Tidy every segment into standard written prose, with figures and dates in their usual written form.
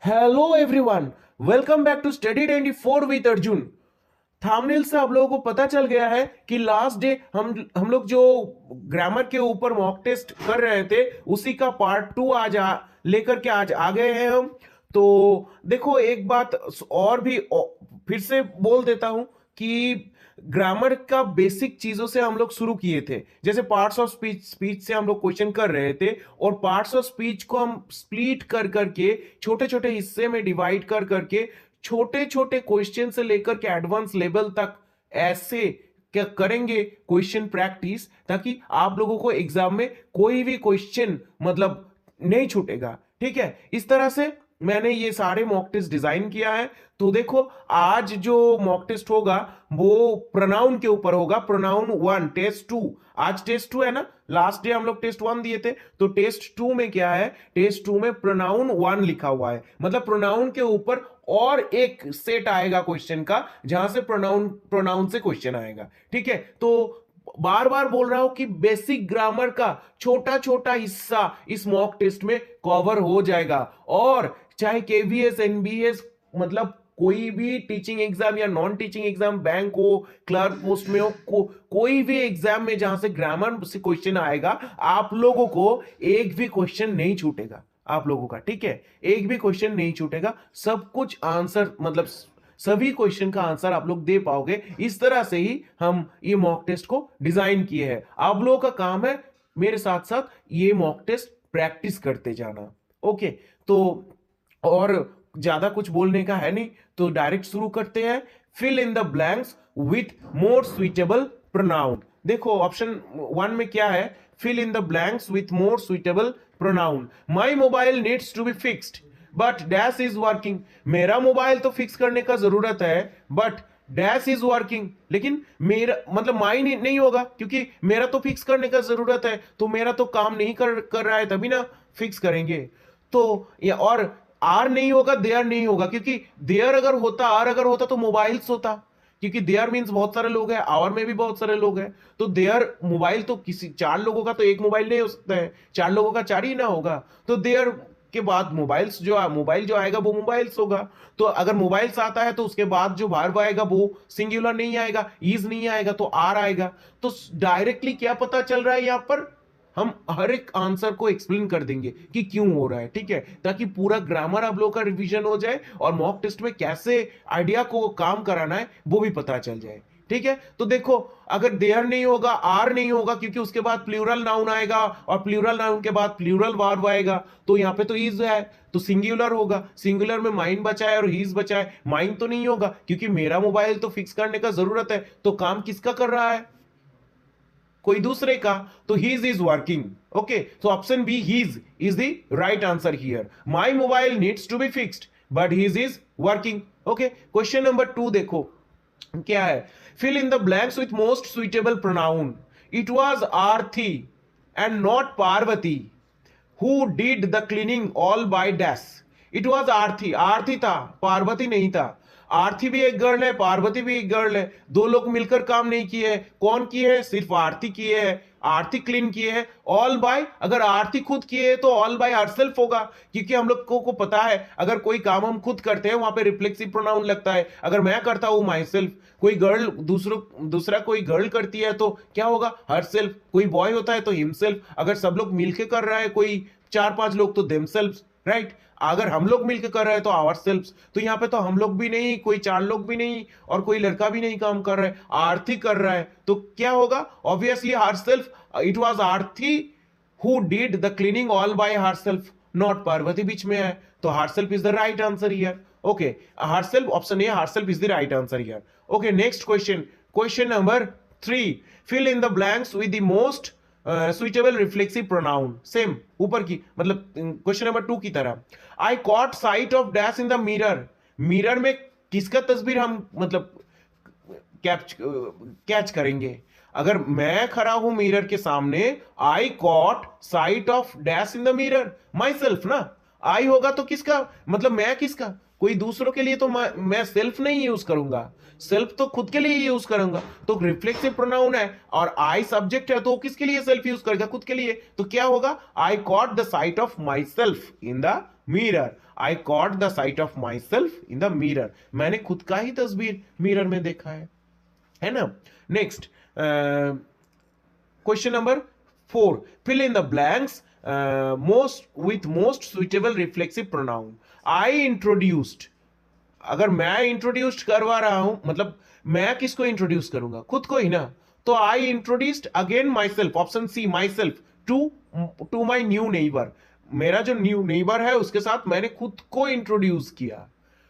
Hello everyone, welcome back to study 24 with Arjun. Thumbnail से आप लोगों को पता चल गया है कि लास्ट डे हम लोग जो ग्रामर के ऊपर मॉक टेस्ट कर रहे थे उसी का पार्ट 2 लेकर के आज आ गए हैं हम। तो देखो, एक बात और भी फिर से बोल देता हूं कि ग्रामर का बेसिक चीजों से हम लोग शुरू किए थे। जैसे पार्ट्स ऑफ स्पीच स्पीच से हम लोग क्वेश्चन कर रहे थे और पार्ट्स ऑफ स्पीच को हम स्प्लिट कर करके छोटे छोटे हिस्से में डिवाइड कर करके छोटे छोटे क्वेश्चन से लेकर के एडवांस लेवल तक ऐसे क्या करेंगे क्वेश्चन प्रैक्टिस, ताकि आप लोगों को एग्जाम में कोई भी क्वेश्चन मतलब नहीं छूटेगा। ठीक है, इस तरह से मैंने ये सारे मॉक टेस्ट डिजाइन किया है। तो देखो, आज जो मॉक टेस्ट होगा वो प्रोनाउन के ऊपर होगा। प्रोनाउन 1 टेस्ट 2, आज टेस्ट 2 है ना, लास्ट डे हम लोग टेस्ट 1 दिए थे। तो टेस्ट 2 में क्या है, टेस्ट 2 में प्रोनाउन 1 लिखा हुआ है, मतलब प्रोनाउन के ऊपर और एक सेट आएगा क्वेश्चन का जहां से प्रोनाउन से क्वेश्चन आएगा। ठीक है, तो बार बार बोल रहा हूं कि बेसिक ग्रामर का छोटा छोटा हिस्सा इस मॉक टेस्ट में कवर हो जाएगा। और चाहे केवीएस एनबीएस मतलब कोई भी टीचिंग एग्जाम या नॉन टीचिंग एग्जाम, बैंक हो, क्लर्क पोस्ट में हो, कोई भी एग्जाम में जहां से ग्रामर से क्वेश्चन आएगा, आप लोगों को एक भी क्वेश्चन नहीं छूटेगा आप लोगों का। ठीक है, एक भी क्वेश्चन नहीं छूटेगा, सब कुछ आंसर मतलब सभी क्वेश्चन का आंसर आप लोग दे पाओगे। इस तरह से ही हम ये मॉक टेस्ट को डिजाइन किए हैं। आप लोगों का काम है मेरे साथ साथ ये मॉक टेस्ट प्रैक्टिस करते जाना। ओके, तो और ज्यादा कुछ बोलने का है नहीं, तो डायरेक्ट शुरू करते हैं। Fill in the blanks with more suitable pronoun. देखो ऑप्शन 1 में क्या है, fill in the blanks with more suitable pronoun. My mobile needs to be fixed but dash is working. मेरा मोबाइल तो फिक्स करने का जरूरत है बट डैश इज वर्किंग, लेकिन मेरा मतलब माई नहीं होगा क्योंकि मेरा तो फिक्स करने का जरूरत है, तो मेरा तो काम नहीं कर रहा है, तभी ना फिक्स करेंगे। तो या और आर नहीं होगा, देयर नहीं होगा, क्योंकि देयर अगर होता, आर अगर होता तो मोबाइल्स होता, क्योंकि देयर मींस बहुत सारे लोग हैं, आवर में भी बहुत सारे लोग हैं। तो देयर मोबाइल तो किसी 4 लोगों का तो एक मोबाइल नहीं हो सकता है, 4 लोगों का 4 ही ना होगा। तो देयर के बाद मोबाइल जो आएगा वो मोबाइल्स होगा। तो अगर मोबाइल्स आता है तो उसके बाद जो वर्ब आएगा वो सिंगुलर नहीं आएगा, इज नहीं आएगा, तो आर आएगा। तो डायरेक्टली क्या पता चल रहा है, यहां पर हम हर एक आंसर को एक्सप्लेन कर देंगे कि क्यों हो रहा है। ठीक है, ताकि पूरा ग्रामर आप लोगों का रिवीजन हो जाए और मॉक टेस्ट में कैसे आइडिया को काम कराना है वो भी पता चल जाए। ठीक है, तो देखो, अगर देयर नहीं होगा, आर नहीं होगा, क्योंकि उसके बाद प्लूरल नाउन आएगा और प्लूरल नाउन के बाद प्लूरल वर्ब आएगा। तो यहाँ पे तो इज है, तो सिंगुलर होगा। सिंगुलर में माइंड बचा है और हीज बचा है, माइंड तो नहीं होगा क्योंकि मेरा मोबाइल तो फिक्स करने का जरूरत है, तो काम किसका कर रहा है, कोई दूसरे का। तो हीज इज वर्किंग। ओके, तो option B his is the right answer here. My mobile needs to be fixed but his is working. Okay, question number 2 देखो क्या है, fill in the blanks with most suitable pronoun. It was Aarti and not Parvati who did the cleaning all by dash. It was Aarti, Aarti था, पार्वती नहीं था। आरती भी एक girl है, पार्वती भी एक गर्ल है, दो लोग मिलकर काम नहीं किए। कौन किए है, सिर्फ आरती किए है, आरती क्लीन किए है। ऑल बाय, अगर आरती खुद किए है तो ऑल बाय हरसेल्फ होगा, क्योंकि हम लोग को पता है अगर कोई काम हम खुद करते हैं वहां पे रिफ्लेक्सिव प्रोनाउन लगता है। अगर मैं करता हूं माई सेल्फ, कोई गर्ल दूसरा कोई गर्ल करती है तो क्या होगा, हरसेल्फ। कोई बॉय होता है तो हिमसेल्फ। अगर सब लोग मिलके कर रहा है, कोई 4-5 लोग, तो देमसेल्फ, राइट। अगर हम लोग मिलकर कर रहे हैं तो आवर सेल्फ। तो यहाँ पे तो हम लोग भी नहीं, कोई 4 लोग भी नहीं और कोई लड़का भी नहीं काम कर रहा है, आरती कर रहा है, तो क्या होगा, obviously herself. It was Aarti who did the cleaning all by herself, not Parvati बीच में है, तो herself is the right answer here. Okay, herself, option A herself is the right answer here. Okay, next question, question number 3, fill in the blanks with the most suitable reflexive pronoun. Same ऊपर की मतलब question number 2 की तरह। I cot site of dash in the mirror. Mirror में किसका तस्वीर हम मतलब कैच करेंगे। अगर मैं खड़ा हूं मिरर के सामने, आई cot site of dash in the mirror, my self ना। आई होगा तो किसका मतलब मैं किसका, कोई दूसरों के लिए तो मैं सेल्फ नहीं यूज करूंगा, सेल्फ तो खुद के लिए यूज करूंगा। तो रिफ्लेक्सिव प्रोनाउन है और आई सब्जेक्ट है, तो किसके लिए सेल्फ यूज करेगा, खुद के लिए। तो क्या होगा, आई caught the site of my self in the mirror, I caught the site of my self in the mirror, मैंने खुद का ही तस्वीर मिरर में देखा है ना। Next question number 4, fill in the blanks most suitable reflexive pronoun. I introduced, अगर मैं इंट्रोड्यूस करवा रहा हूं, मतलब मैं किसको इंट्रोड्यूस करूंगा, खुद को ही ना, तो I introduced again myself, option C myself to my new neighbour, मेरा जो न्यू नेबर है उसके साथ मैंने खुद को इंट्रोड्यूस किया।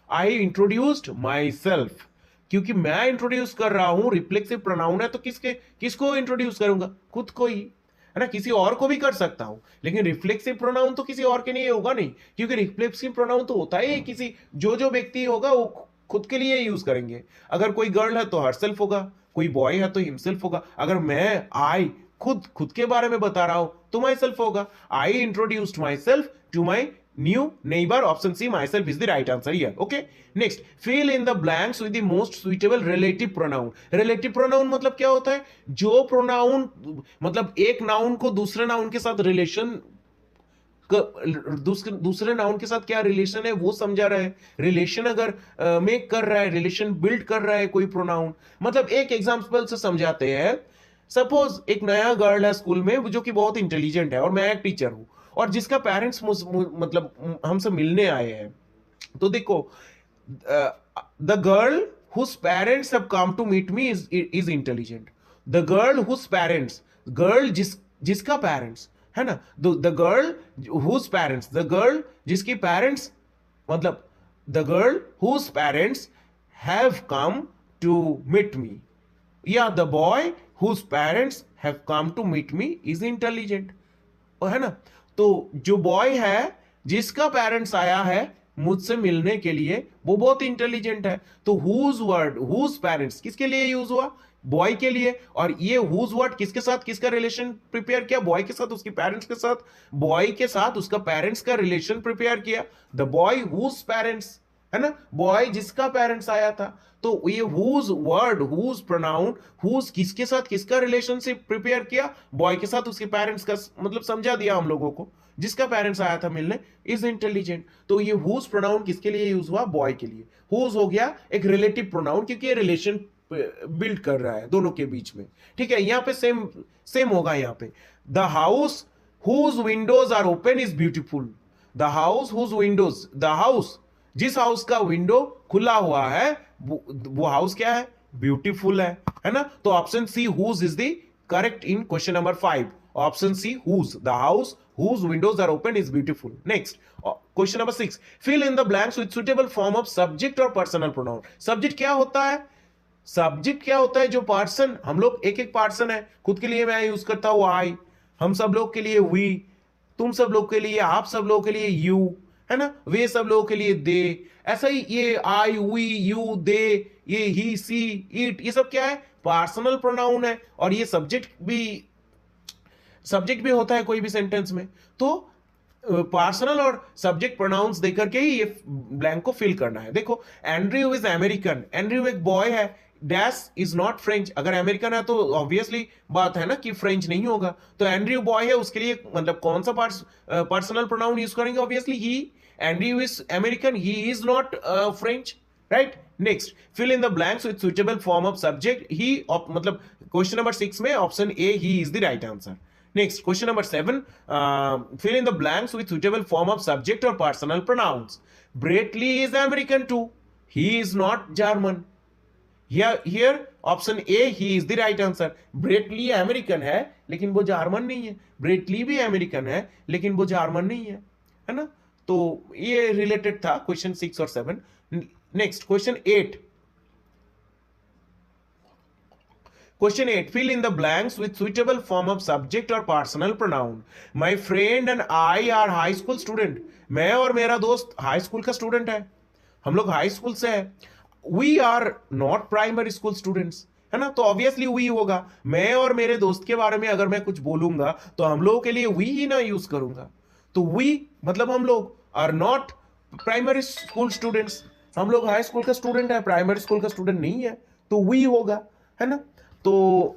आई इंट्रोड्यूस्ड माई सेल्फ, क्योंकि मैं इंट्रोड्यूस कर रहा हूं, रिफ्लेक्सिव प्रोनाउन है, तो किसको इंट्रोड्यूस करूंगा, खुद को ही, है ना। किसी और को भी कर सकता हूं, लेकिन रिफ्लेक्सिव प्रोनाउन तो किसी और के लिए होगा नहीं, क्योंकि रिफ्लेक्सिव प्रोनाउन तो होता ही किसी जो व्यक्ति होगा वो खुद के लिए यूज करेंगे। अगर कोई गर्ल है तो हरसेल्फ होगा, कोई बॉय है तो हिमसेल्फ होगा। अगर मैं आई खुद के बारे में बता रहा हूं तो माई सेल्फ होगा। I introduced myself to my new neighbour, option C myself is the right answer here. Okay, next, fill in the blanks with the most suitable relative pronoun. Relative pronoun मतलब क्या होता है, जो pronoun मतलब एक noun को दूसरे noun के साथ रिलेशन, दूसरे नाउन के साथ क्या रिलेशन है वो समझा रहा है। रिलेशन अगर मेक कर रहा है, रिलेशन बिल्ड कर रहा है कोई प्रोनाउन, मतलब एक एग्जांपल से समझाते हैं। सपोज एक नया गर्ल है स्कूल में जो कि बहुत इंटेलिजेंट है और मैं एक टीचर हूं, और जिसका पेरेंट्स मतलब हमसे मिलने आए हैं, तो देखो the girl whose parents have come to meet me is intelligent. The girl whose parents, girl जिसका पेरेंट्स है ना, the girl whose parents, the girl जिसकी पेरेंट्स, मतलब the girl whose parents have come to meet me, या the boy whose parents have come to meet me is intelligent, है ना। तो जो बॉय है जिसका पेरेंट्स आया है मुझसे मिलने के लिए, वो बहुत इंटेलिजेंट है। तो हुज वर्ड, हुज पेरेंट्स किसके लिए यूज हुआ, बॉय के लिए, और ये हुज वर्ड किसके साथ, किसका रिलेशन प्रिपेयर किया, बॉय के साथ, उसकी पेरेंट्स के साथ, बॉय के साथ उसका पेरेंट्स का रिलेशन प्रिपेयर किया। द बॉय हुज पेरेंट्स, है ना, बॉय जिसका पेरेंट्स आया था। तो ये whose word, whose pronoun, whose किसके साथ किसका रिलेशनशिप प्रिपेयर किया, बॉय के साथ उसके पेरेंट्स का, मतलब समझा दिया हम लोगों को, जिसका पेरेंट्स आया था मिलने इज इंटेलिजेंट। तो ये हुज प्रोनाउन किसके लिए यूज हुआ, बॉय के लिए। हुज हो गया एक रिलेटिव प्रोनाउन, क्योंकि ये रिलेशन बिल्ड कर रहा है दोनों के बीच में, ठीक है। यहां पे सेम होगा यहाँ पे। The house whose windows are open is beautiful. The house whose windows, the house जिस हाउस का विंडो खुला हुआ है वो हाउस क्या है, ब्यूटीफुल है ना। तो option C whose is the correct in question number 5। Option C whose, the house whose windows are open is beautiful. Next, question number 6, fill in the blanks with suitable form of subject or personal pronoun. Subject क्या होता है, subject क्या होता है, जो person, हम लोग एक पर्सन है, खुद के लिए मैं यूज करता हूं आई, हम सब लोग के लिए वी, तुम सब लोग के लिए, आप सब लोग के लिए यू, है ना, वे सब लोगों के लिए दे। ऐसा ही ये आई, वी, यू, दे, ये ही, सी, इट, ये सब क्या है, पर्सनल प्रोनाउन है। और ये सब्जेक्ट भी होता है कोई भी सेंटेंस में। तो पर्सनल और सब्जेक्ट प्रोनाउंस देकर के ही ये ब्लैंक को फिल करना है। देखो, एंड्रयू इज अमेरिकन, एंड्रयू एक बॉय है, डैश इज नॉट फ्रेंच। अगर अमेरिकन है तो ऑब्वियसली बात है ना कि फ्रेंच नहीं होगा। तो एंड्रयू बॉय है, उसके लिए मतलब कौन सा पर्सनल प्रोनाउन यूज करेंगे, obviously he. Andrew is American, he is not French, right. Next, fill in the blanks with suitable form of subject. He मतलब क्वेश्चन नंबर 6 में option A he is the right answer. Next, question number 7, fill in the blanks with suitable form of subject or personal pronouns. Brett Lee is American too. He is not German. Here option A, he is the right answer. Brett Lee American है लेकिन वो German नहीं है। Brett Lee भी American है लेकिन वो German नहीं है ना। तो ये रिलेटेड था क्वेश्चन 6 और 7। Next, question 8। Question 8, fill in the blanks with suitable form of subject or personal pronoun. My friend and I are high school student. मैं और मेरा दोस्त हाई स्कूल का स्टूडेंट है, हम लोग हाई स्कूल से है। We are not primary school students, है ना। तो ऑब्वियसली we होगा। मैं और मेरे दोस्त के बारे में अगर मैं कुछ बोलूंगा तो हम लोगों के लिए we ही ना यूज करूंगा। तो we मतलब हम लोग are not primary school students, हम लोग हाई स्कूल का स्टूडेंट है, प्राइमरी स्कूल का स्टूडेंट नहीं है, तो we होगा, है ना। तो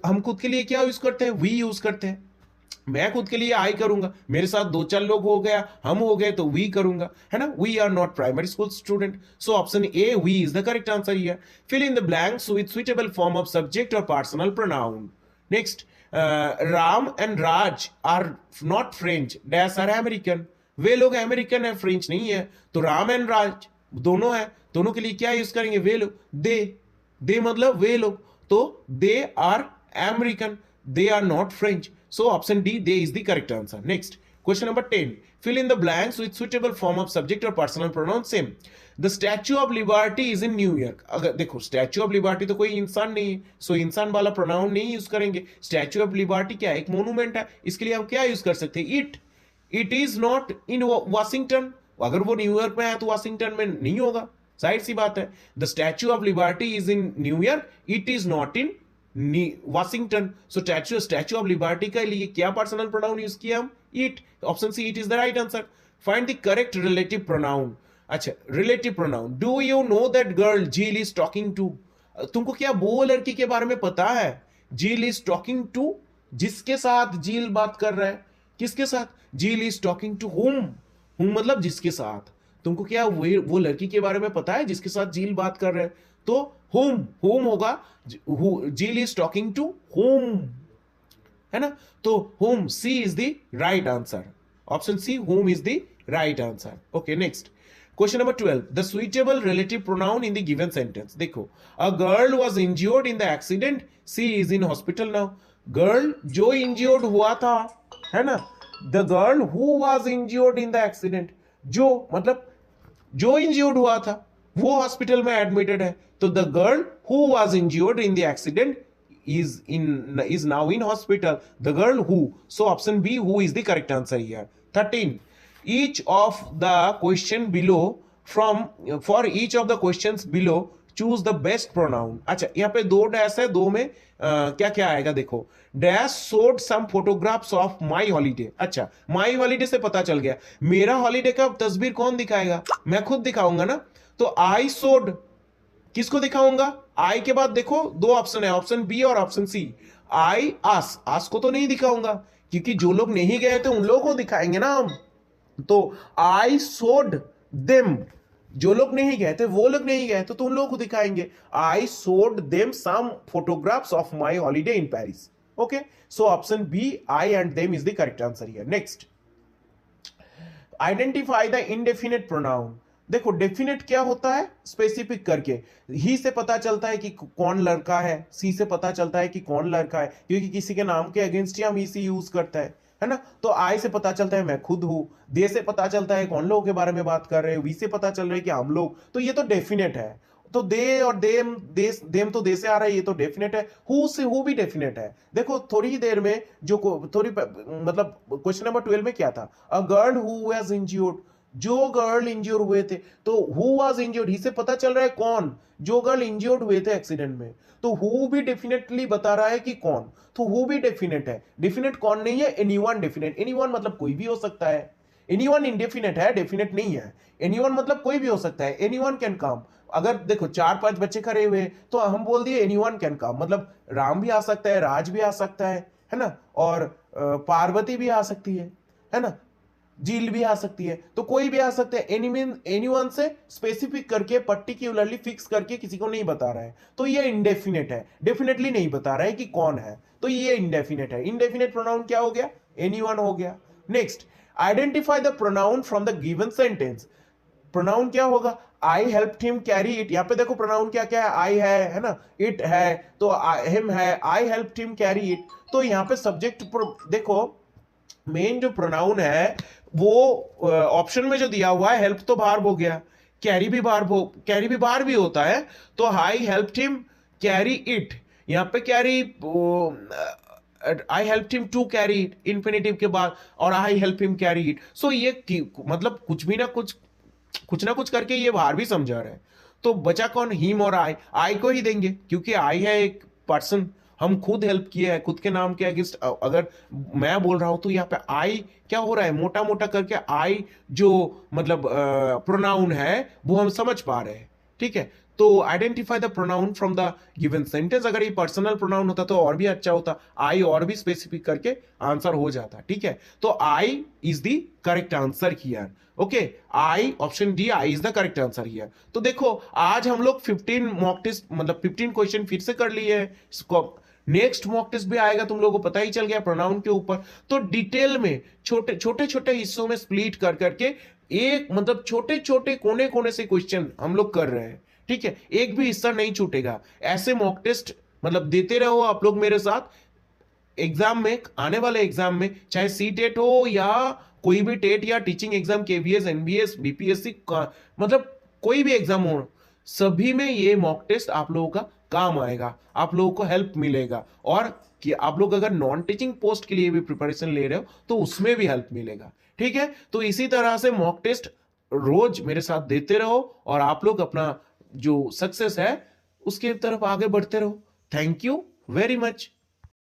हम खुद के लिए क्या यूज करते हैं, वी यूज करते हैं। मैं खुद के लिए आई करूंगा, मेरे साथ दो चार लोग हो गया, हम हो गए तो वी करूंगा, है ना। We are not primary school student, so option A we is the correct answer here. Fill in the blanks with suitable form of subject और personal pronoun. Next, Ram and Raj are not French, dash are American. वे लोग American है, French नहीं है। तो Ram and राज दोनों है, दोनों के लिए क्या यूज करेंगे, वे लोग। दे मतलब वे लोग, तो they are American, they are not French. So option D, they is the correct answer. Next, question number 10. Fill in the blanks with suitable form of subject or personal pronoun. Same. The Statue of Liberty is in New York. अगर देखो Statue of Liberty तो कोई इंसान नहीं है, सो इंसान वाला pronoun नहीं यूज करेंगे। Statue of Liberty क्या है, एक मोनूमेंट है, इसके लिए हम क्या यूज कर सकते हैं, it is not in Washington. अगर वो न्यूयॉर्क में है तो वाशिंगटन में नहीं होगा, जाहिर सी बात है। The Statue of Liberty is in New York, it is not in Washington. So Statue of Liberty के लिए क्या पर्सनल प्रोनाउन यूज किया हम, it. Option C, it is the right answer. Find the correct relative pronoun. अच्छा, relative pronoun. Do you know that girl Jill is talking to, तुमको क्या वो लड़की के बारे में पता है, जील इज टॉकिंग टू, जिसके साथ जील बात कर रहा है, किसके साथ, Jill is talking to whom, whom मतलब जिसके साथ। तुमको क्या वो लड़की के बारे में पता है जिसके साथ जील बात कर रहे हैं, तो होम, होम होगा, Jill is talking to whom, है ना। तो whom, C is the right answer. Option C, whom is the right answer. Okay, next question number 12, the suitable relative pronoun in the given sentence. देखो, a girl was injured in the accident, she is in hospital now. Girl जो injured हुआ था, है ना, the girl who was injured in the accident, जो मतलब जो injured हुआ था वो हॉस्पिटल में एडमिटेड है, तो the girl who was injured in the accident is now in hospital, the girl who, so option B, who is the correct answer here. 13, each of the question below for each of the questions below choose the best pronoun. अच्छा, यहाँ पे दो dash है, दो में क्या क्या आएगा देखो, dash showed some photographs of my holiday। अच्छा, my holiday से पता चल गया मेरा हॉलीडे का तस्वीर कौन दिखाएगा, मैं खुद दिखाऊंगा ना। तो I showed किसको दिखाऊंगा, आई के बाद देखो दो ऑप्शन है, ऑप्शन बी और ऑप्शन सी। आई आस को तो नहीं दिखाऊंगा, क्योंकि जो लोग नहीं गए थे उन लोगों को दिखाएंगे ना हम। तो आई सोड देम, जो लोग नहीं गए थे वो लोग नहीं गए तो उन लोगों को दिखाएंगे। I showed them some photographs of my holiday in Paris. Okay, so option B, I and them is the correct answer here. Next, identify the indefinite pronoun. देखो, डेफिनेट क्या होता है, स्पेसिफिक करके। ही से पता चलता है कि कौन लड़का है, सी से पता चलता है कि कौन लड़का है, क्योंकि किसी के नाम के अगेंस्ट ही हम ही से यूज करता है ना। तो आई से पता चलता है मैं खुद हूं, दे से पता चलता है कौन लोगों के बारे में बात कर रहे हैं, वी से पता चल रहा है कि हम लोग, तो ये तो डेफिनेट है। तो दे और देम तो दे से आ रहा है, ये तो डेफिनेट है। हु से हु भी डेफिनेट है। देखो, थोड़ी ही देर में मतलब क्वेश्चन नंबर 12 में क्या था, अ गर्ल हु वाज इंज्यूर्ड, जो गर्ल इंज्योर हुए थे, तो हु वाज इंज्योर्ड, ही से पता चल रहा है कौन, जो गर्ल इंज्योर्ड हुए थे एक्सीडेंट में। तो हु भी डेफिनेटली बता रहा है कि कौन, तो हु भी डेफिनेट है। डेफिनेट कौन नहीं है, एनीवन डेफिनेट। एनीवन मतलब कोई भी हो सकता है, एनीवन इंडेफिनेट है, डेफिनेट नहीं है। एनीवन मतलब कोई भी हो सकता है, एनीवन कैन कम। अगर देखो 4-5 बच्चे खड़े हुए तो हम बोल दिए एनीवन कैन कम, मतलब राम भी आ सकता है, राज भी आ सकता है ना, और पार्वती भी आ सकती है ना, जील भी आ सकती है, तो कोई भी आ सकता है। एनीवन से स्पेसिफिक करके, पर्टिकुलरली फिक्स करके किसी को नहीं बता रहा है, तो ये इंडेफिनेट है, डेफिनेटली नहीं बता रहा है कि कौन है, तो ये इंडेफिनेट है। इंडेफिनेट प्रोनाउन क्या हो गया, एनीवन हो गया। Next, identify the pronoun from the given sentence. Pronoun क्या होगा, आई हेल्प्ड हिम कैरी इट। यहाँ पे देखो प्रोनाउन क्या क्या है, आई है ना, इट है, तो हिम है, आई हेल्प्ड हिम कैरी इट। तो यहाँ पे सब्जेक्ट देखो, मेन जो प्रोनाउन है वो ऑप्शन में जो दिया हुआ है, हेल्प तो बाहर हो गया, कैरी भी बाहर भी होता है। तो I helped him carry it, यहाँ पे carry, I helped him to carry it infinitive के बाद, और I help him carry it. So ये मतलब कुछ ना कुछ करके ये बाहर भी समझा रहा है। तो बचा कौन, हिम और आई को ही देंगे, क्योंकि आई है एक पर्सन, हम खुद हेल्प किए हैं, खुद के नाम के अगेंस्ट अगर मैं बोल रहा हूं तो यहाँ पे आई क्या हो रहा है, मोटा मोटा करके आई जो मतलब प्रोनाउन है वो हम समझ पा रहे हैं, ठीक है। तो identify the pronoun from the given sentence, अगर ये पर्सनल प्रोनाउन होता तो और भी अच्छा होता, आई और भी स्पेसिफिक करके आंसर हो जाता, ठीक है। तो I is the correct answer here, okay, I option D, I is the correct answer here. तो देखो आज हम लोग 15 मॉक टेस्ट मतलब 15 क्वेश्चन फिर से कर लिए हैं। नेक्स्ट मॉक टेस्ट भी आएगा, तुम लोगों को पता ही चल गया प्रोनाउन के ऊपर। तो डिटेल में छोटे छोटे छोटे हिस्सों में स्प्लिट कर करके एक मतलब छोटे छोटे कोने कोने से क्वेश्चन हम लोग कर रहे हैं, ठीक है, एक भी हिस्सा नहीं छूटेगा। ऐसे मॉक टेस्ट मतलब देते रहो आप लोग मेरे साथ। एग्जाम में, आने वाले एग्जाम में, चाहे सी टेट हो या कोई भी टेट या teaching exam, KVS, NBS, BPSC मतलब कोई भी एग्जाम हो, सभी में ये मॉक टेस्ट आप लोगों का काम आएगा, आप लोगों को हेल्प मिलेगा। और कि आप लोग अगर नॉन टीचिंग पोस्ट के लिए भी प्रिपरेशन ले रहे हो तो उसमें भी हेल्प मिलेगा, ठीक है। तो इसी तरह से मॉक टेस्ट रोज मेरे साथ देते रहो और आप लोग अपना जो सक्सेस है उसके तरफ आगे बढ़ते रहो। Thank you very much.